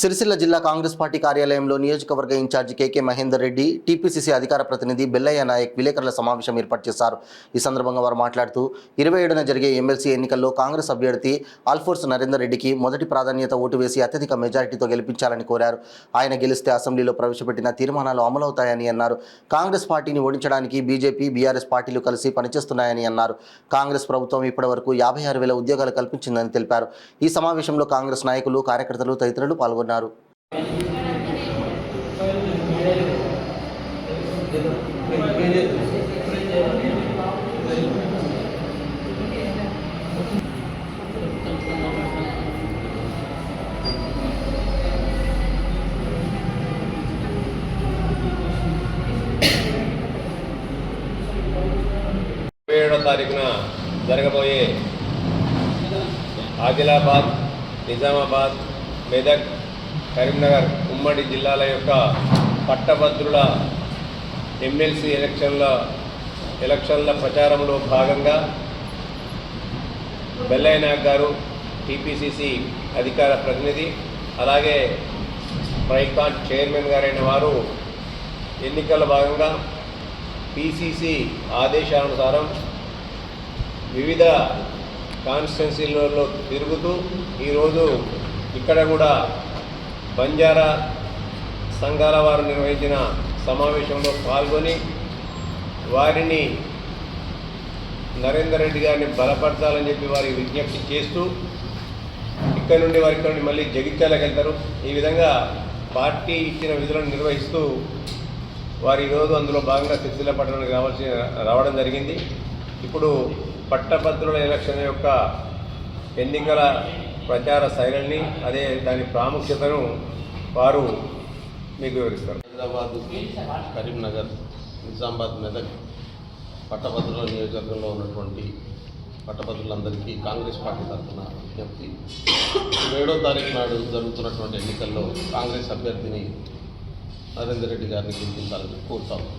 సిరిసిల్ల జిల్లా కాంగ్రెస్ పార్టీ కార్యాలయంలో నియోజకవర్గ ఇన్ఛార్జి కేకే మహేందర్ రెడ్డి, టీపీసీసీ అధికార ప్రతినిధి బెల్లయ్య నాయక్ విలేకరుల సమావేశం ఏర్పాటు చేశారు. ఈ సందర్భంగా వారు మాట్లాడుతూ 27న జరిగే ఎమ్మెల్సీ ఎన్నికల్లో కాంగ్రెస్ అభ్యర్థి ఆల్ఫోర్స్ నరేందర్ రెడ్డికి మొదటి ప్రాధాన్యత ఓటు వేసి అత్యధిక మెజారిటీతో గెలిపించాలని కోరారు. ఆయన గెలిస్తే అసెంబ్లీలో ప్రవేశపెట్టిన తీర్మానాలు అమలవుతాయని అన్నారు. కాంగ్రెస్ పార్టీని ఓడించడానికి బీజేపీ, బీఆర్ఎస్ పార్టీలు కలిసి పనిచేస్తున్నాయని అన్నారు. కాంగ్రెస్ ప్రభుత్వం ఇప్పటివరకు 56,000 ఉద్యోగాలు కల్పించిందని తెలిపారు. ఈ సమావేశంలో కాంగ్రెస్ నాయకులు, కార్యకర్తలు తదితరులు పాల్గొన్నారు. తారీఖున జరగబోయే ఆదిలాబాద్, నిజామాబాద్, మెదక్, కరీంనగర్ ఉమ్మడి జిల్లాల యొక్క పట్టభద్రుల ఎమ్మెల్సీ ఎలక్షన్ల ప్రచారంలో భాగంగా బెల్లయ్య నాయక్ గారు, టీపీసీసీ అధికార ప్రతినిధి, అలాగే ట్రైకాన్ చైర్మన్ గారైన వారు ఎన్నికల భాగంగా పీసీసీ ఆదేశానుసారం వివిధ కాన్స్టిట్యున్సీలలో తిరుగుతూ ఈరోజు ఇక్కడ కూడా బంజారా సంఘాల వారు నిర్వహించిన సమావేశంలో పాల్గొని వారిని నరేందర్ రెడ్డి గారిని బలపరచాలని చెప్పి వారికి విజ్ఞప్తి చేస్తూ ఇక్కడ నుండి మళ్ళీ జగిత్యాలకు వెళ్తారు. ఈ విధంగా పార్టీ ఇచ్చిన విధులను నిర్వహిస్తూ వారు ఈరోజు అందులో భాగంగా సిరిసిల్ల పట్టణానికి రావడం జరిగింది. ఇప్పుడు పట్టభద్రుల ఎలక్షన్ యొక్క ఎన్నికల ప్రచార శైలిని, అదే దాని ప్రాముఖ్యతను వారు మీకు వివరిస్తారు. హైదరాబాద్, కరీంనగర్, నిజామాబాద్, మెదక్ పట్టభద్రుల నియోజకవర్గంలో ఉన్నటువంటి పట్టభద్రులందరికీ కాంగ్రెస్ పార్టీ తరఫున విజ్ఞప్తి. 7వ తారీఖు నాడు జరుగుతున్నటువంటి ఎన్నికల్లో కాంగ్రెస్ అభ్యర్థిని నరేందర్ రెడ్డి గారిని గెలిపించాలని కోరుతాము.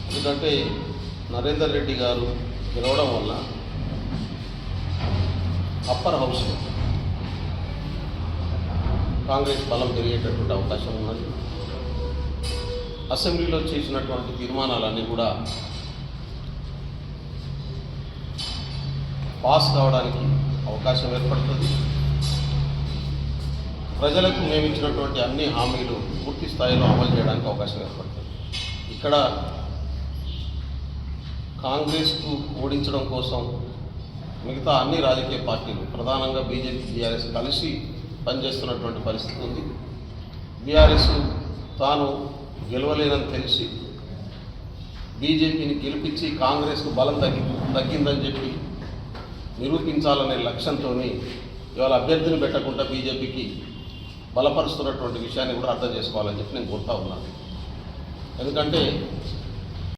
ఎందుకంటే నరేందర్ రెడ్డి గారు గెలవడం వల్ల అప్పర్ హౌస్లో కాంగ్రెస్ బలం పెరిగేటటువంటి అవకాశం ఉన్నది. అసెంబ్లీలో చేసినటువంటి తీర్మానాలన్నీ కూడా పాస్ కావడానికి అవకాశం ఏర్పడుతుంది. ప్రజలకు నియమించినటువంటి అన్ని హామీలు పూర్తి స్థాయిలో అమలు చేయడానికి అవకాశం ఏర్పడుతుంది. ఇక్కడ కాంగ్రెస్కు ఓడించడం కోసం మిగతా అన్ని రాజకీయ పార్టీలు, ప్రధానంగా బీజేపీ, బీఆర్ఎస్ కలిసి పనిచేస్తున్నటువంటి పరిస్థితి ఉంది. బీఆర్ఎస్ తాను గెలవలేనని తెలిసి బీజేపీని గెలిపించి కాంగ్రెస్కు బలం తగ్గిందని చెప్పి నిరూపించాలనే లక్ష్యంతో ఇవాళ అభ్యర్థిని పెట్టకుండా బీజేపీకి బలపరుస్తున్నటువంటి విషయాన్ని కూడా అర్థం చేసుకోవాలని చెప్పి నేను కోరుతా ఉన్నాను. ఎందుకంటే